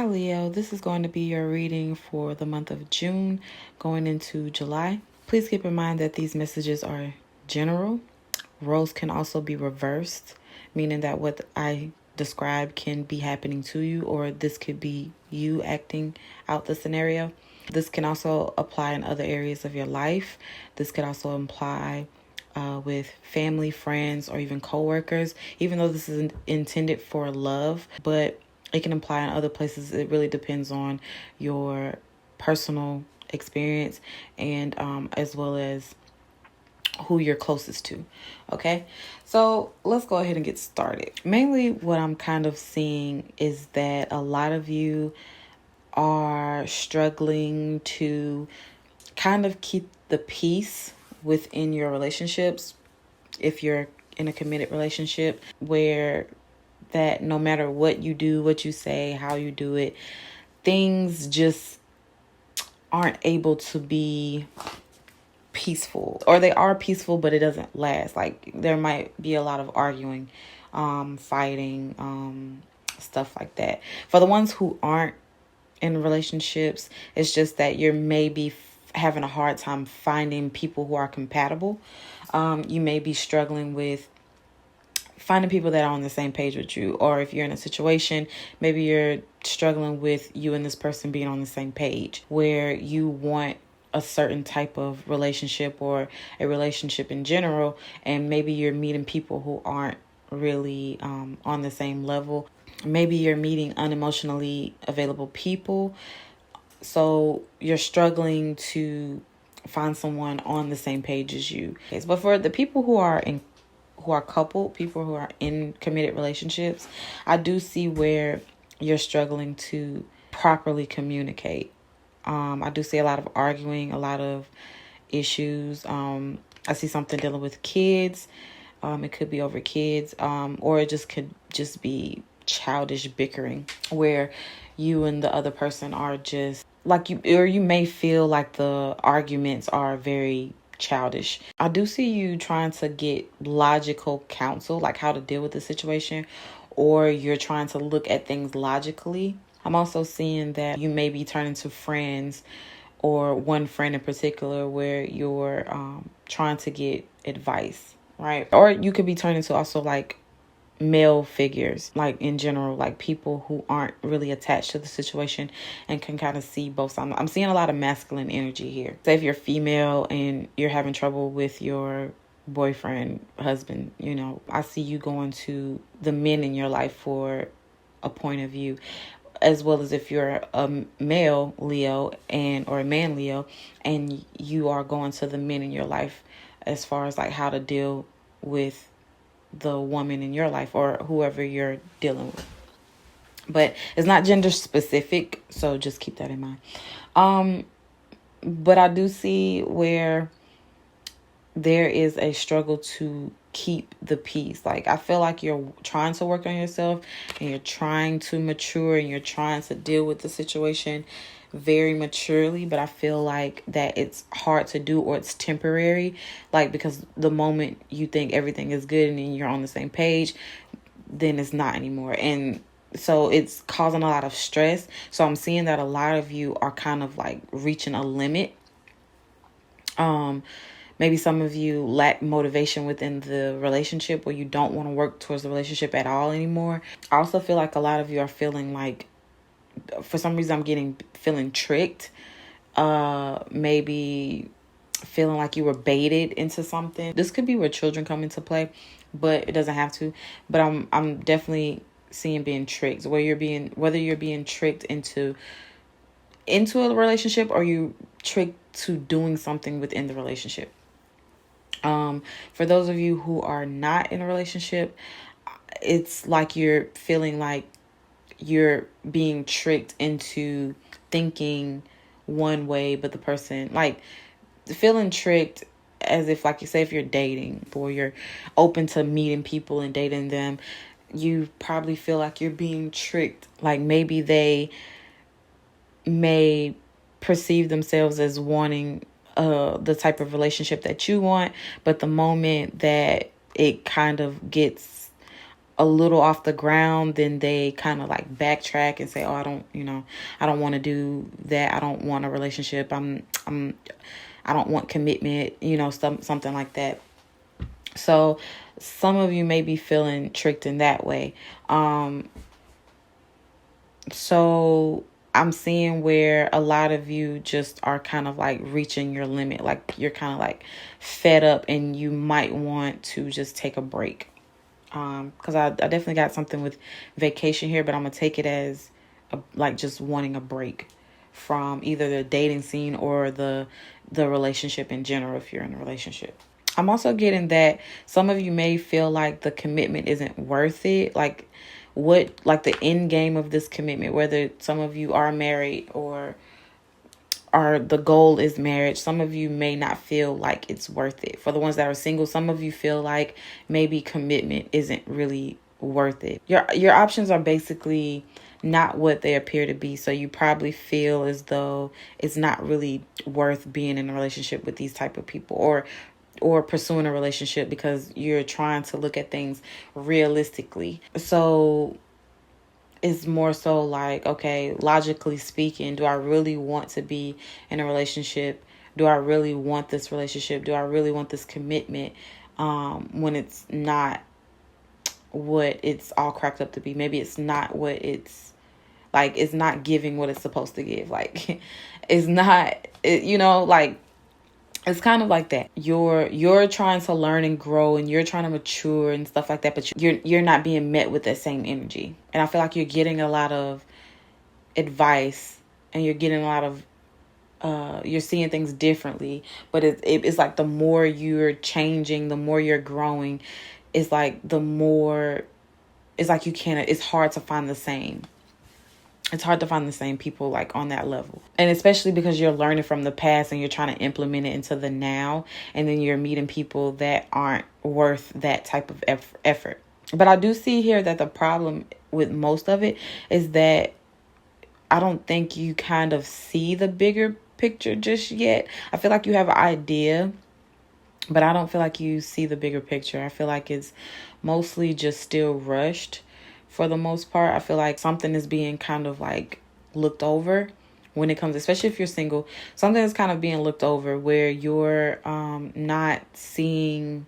Hi Leo, this is going to be your reading for the month of June going into July. Please keep in mind that these messages are general. Roles can also be reversed, meaning that what I describe can be happening to you, or this could be you acting out the scenario. This can also apply in other areas of your life. This could also apply with family, friends, or even coworkers, even though this is intended for love, but it can apply in other places. It really depends on your personal experience and as well as who you're closest to. Okay, so let's go ahead and get started. Mainly what I'm kind of seeing is that a lot of you are struggling to kind of keep the peace within your relationships. If you're in a committed relationship, where that no matter what you do, what you say, how you do it, things just aren't able to be peaceful, or they are peaceful, but it doesn't last. Like there might be a lot of arguing, fighting, stuff like that. For the ones who aren't in relationships, it's just that you're maybe having a hard time finding people who are compatible. You may be struggling with finding people that are on the same page with you, or if you're in a situation, maybe you're struggling with you and this person being on the same page, where you want a certain type of relationship or a relationship in general, and maybe you're meeting people who aren't really on the same level. Maybe you're meeting unemotionally available people, so you're struggling to find someone on the same page as you. But for the people who are coupled, people who are in committed relationships, I do see where you're struggling to properly communicate. I do see a lot of arguing, a lot of issues. I see something dealing with kids. It could be over kids, or it could just be childish bickering, where you and the other person are just like you may feel like the arguments are very childish. I do see you trying to get logical counsel, like how to deal with the situation, or you're trying to look at things logically. I'm also seeing that you may be turning to friends, or one friend in particular, where you're trying to get advice, right? Or you could be turning to also like male figures, like in general, like people who aren't really attached to the situation and can kind of see both sides. I'm seeing a lot of masculine energy here. Say if you're female and you're having trouble with your boyfriend, husband, I see you going to the men in your life for a point of view, as well as if you're a male Leo or a man Leo, and you are going to the men in your life as far as like how to deal with the woman in your life or whoever you're dealing with. But it's not gender specific, so just keep that in mind. But I do see where there is a struggle to keep the peace. Like I feel like you're trying to work on yourself and you're trying to mature and you're trying to deal with the situation very maturely, but I feel like that it's hard to do, or it's temporary, like because the moment you think everything is good and you're on the same page, then it's not anymore, and so it's causing a lot of stress. So I'm seeing that a lot of you are kind of like reaching a limit. Maybe some of you lack motivation within the relationship, or you don't want to work towards the relationship at all anymore. I also feel like a lot of you are feeling like, for some reason, I'm feeling tricked. Maybe feeling like you were baited into something. This could be where children come into play, but it doesn't have to. But I'm definitely seeing being tricked, whether you're being tricked into a relationship, or you tricked to doing something within the relationship. For those of you who are not in a relationship, it's like you're feeling like you're being tricked into thinking one way, but the person, like feeling tricked as if, like you say, if you're dating or you're open to meeting people and dating them, you probably feel like you're being tricked. Like maybe they may perceive themselves as wanting the type of relationship that you want, but the moment that it kind of gets a little off the ground, then they kind of like backtrack and say, oh, I don't want to do that. I don't want a relationship. I don't want commitment, something like that. So some of you may be feeling tricked in that way. So I'm seeing where a lot of you just are kind of like reaching your limit. Like you're kind of like fed up and you might want to just take a break. Because I definitely got something with vacation here, but I'm going to take it as like just wanting a break from either the dating scene or the relationship in general if you're in a relationship. I'm also getting that some of you may feel like the commitment isn't worth it. Like the end game of this commitment, whether some of you are married or the goal is marriage, some of you may not feel like it's worth it. For the ones that are single, some of you feel like maybe commitment isn't really worth it. Your options are basically not what they appear to be. So you probably feel as though it's not really worth being in a relationship with these type of people, or pursuing a relationship because you're trying to look at things realistically. So it's more so like, okay, logically speaking, do I really want to be in a relationship? Do I really want this relationship? Do I really want this commitment? When it's not what it's all cracked up to be. Maybe it's not what it's like. It's not giving what it's supposed to give. Like it's not, like it's kind of like that. You're trying to learn and grow and you're trying to mature and stuff like that, but you're not being met with that same energy. And I feel like you're getting a lot of advice and you're getting a lot of you're seeing things differently, but it's like the more you're changing, the more you're growing, it's like the more it's like it's hard to find the same. It's hard to find the same people like on that level. And especially because you're learning from the past and you're trying to implement it into the now. And then you're meeting people that aren't worth that type of effort. But I do see here that the problem with most of it is that I don't think you kind of see the bigger picture just yet. I feel like you have an idea, but I don't feel like you see the bigger picture. I feel like it's mostly just still rushed. For the most part, I feel like something is being kind of like looked over when it comes, especially if you're single, something is kind of being looked over where you're not seeing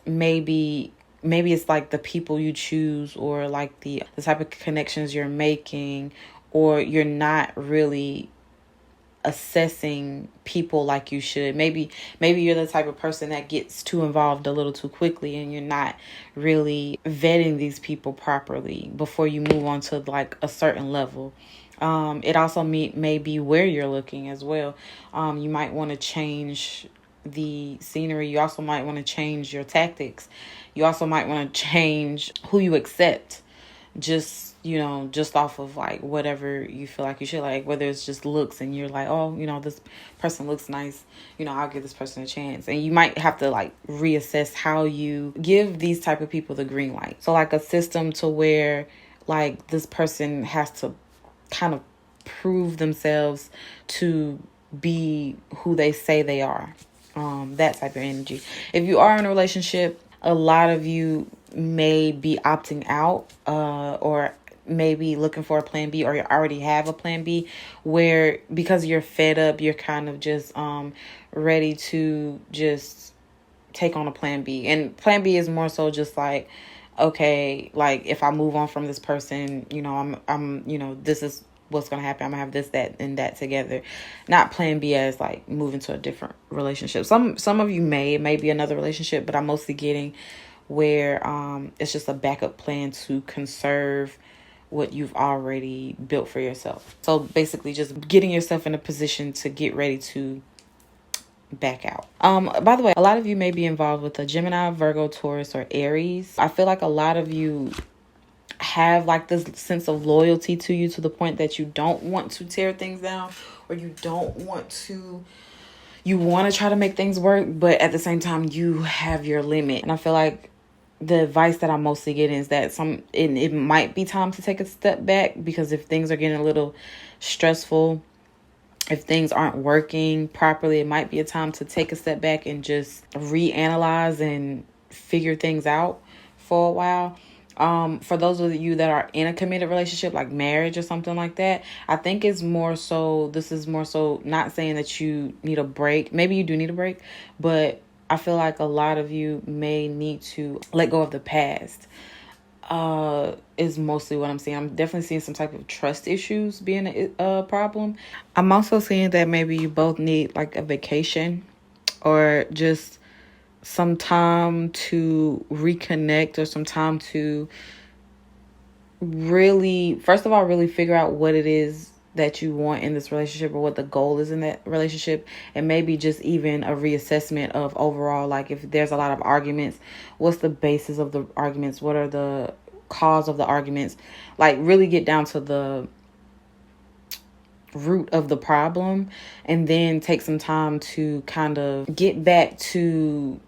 maybe it's like the people you choose or like the type of connections you're making, or you're not really assessing people like you should. Maybe you're the type of person that gets too involved a little too quickly and you're not really vetting these people properly before you move on to like a certain level. It also may be where you're looking as well. You might want to change the scenery. You also might want to change your tactics. You also might want to change who you accept. Just off of like whatever you feel like you should, like whether it's just looks and you're like, oh, this person looks nice, I'll give this person a chance. And you might have to like reassess how you give these type of people the green light. So like a system to where like this person has to kind of prove themselves to be who they say they are. That type of energy. If you are in a relationship, a lot of you may be opting out, or maybe looking for a plan B, or you already have a plan B where because you're fed up, you're kind of just ready to just take on a plan B. And plan B is more so just like, okay, like if I move on from this person, I'm this is what's going to happen. I'm gonna have this, that, and that together. Not plan B as like moving to a different relationship. Some of you may be another relationship, but I'm mostly getting where it's just a backup plan to conserve what you've already built for yourself. So basically just getting yourself in a position to get ready to back out. By the way, a lot of you may be involved with a Gemini, Virgo, Taurus, or Aries. I feel like a lot of you have like this sense of loyalty to you to the point that you don't want to tear things down, or you want to try to make things work, but at the same time you have your limit. And I feel like the advice that I'm mostly getting is that it might be time to take a step back, because if things are getting a little stressful, if things aren't working properly, it might be a time to take a step back and just reanalyze and figure things out for a while. For those of you that are in a committed relationship, like marriage or something like that, I think this is more so not saying that you need a break. Maybe you do need a break, but I feel like a lot of you may need to let go of the past. Is mostly what I'm seeing. I'm definitely seeing some type of trust issues being a problem. I'm also seeing that maybe you both need like a vacation or just some time to reconnect, or some time to really, first of all, really figure out what it is that you want in this relationship, or what the goal is in that relationship. And maybe just even a reassessment of overall, like if there's a lot of arguments, what's the basis of the arguments? What are the cause of the arguments? Like really get down to the root of the problem, and then take some time to kind of get back to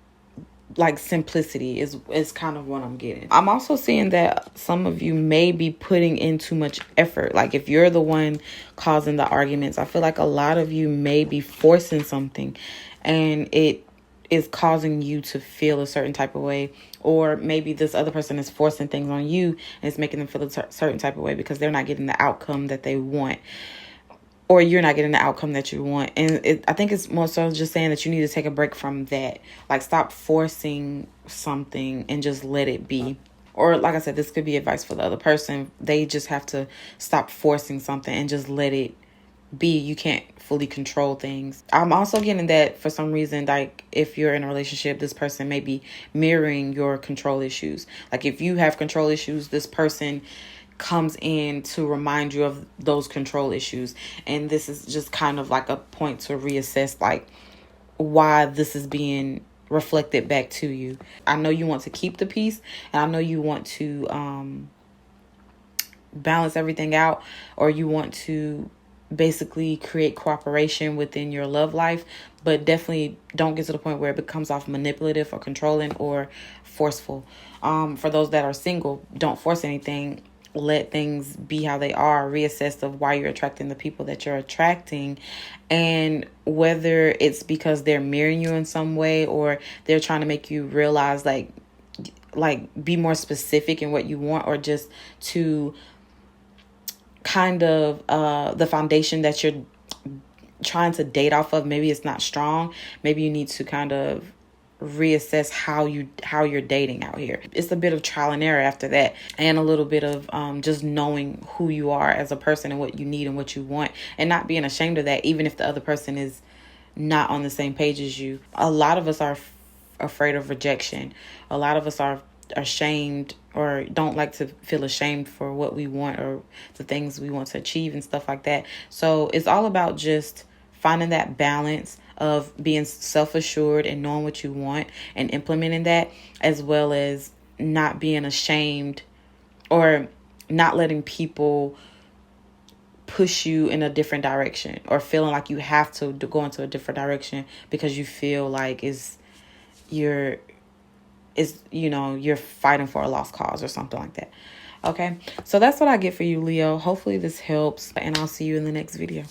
like simplicity is kind of what I'm getting. I'm also seeing that some of you may be putting in too much effort. Like if you're the one causing the arguments, I feel like a lot of you may be forcing something, and it is causing you to feel a certain type of way. Or maybe this other person is forcing things on you and it's making them feel a certain type of way because they're not getting the outcome that they want, or you're not getting the outcome that you want. And I think it's more so just saying that you need to take a break from that. Like stop forcing something and just let it be. Or like I said, this could be advice for the other person. They just have to stop forcing something and just let it be. You can't fully control things. I'm also getting that for some reason, like if you're in a relationship, this person may be mirroring your control issues. Like if you have control issues, this person comes in to remind you of those control issues. And this is just kind of like a point to reassess like why this is being reflected back to you. I know you want to keep the peace, and I know you want to balance everything out, or you want to basically create cooperation within your love life, but definitely don't get to the point where it becomes off manipulative or controlling or forceful. For those that are single, don't force anything. Let things be how they are. Reassess of why you're attracting the people that you're attracting, and whether it's because they're mirroring you in some way, or they're trying to make you realize like be more specific in what you want, or just to kind of the foundation that you're trying to date off of, maybe it's not strong. Maybe you need to kind of reassess how you're dating out here. It's a bit of trial and error after that, and a little bit of just knowing who you are as a person and what you need and what you want, and not being ashamed of that, even if the other person is not on the same page as you. A lot of us are afraid of rejection. A lot of us are ashamed, or don't like to feel ashamed for what we want or the things we want to achieve and stuff like that. So it's all about just finding that balance of being self-assured and knowing what you want and implementing that, as well as not being ashamed or not letting people push you in a different direction, or feeling like you have to go into a different direction because you feel like you're fighting for a lost cause or something like that. Okay, so that's what I get for you, Leo. Hopefully this helps, and I'll see you in the next video.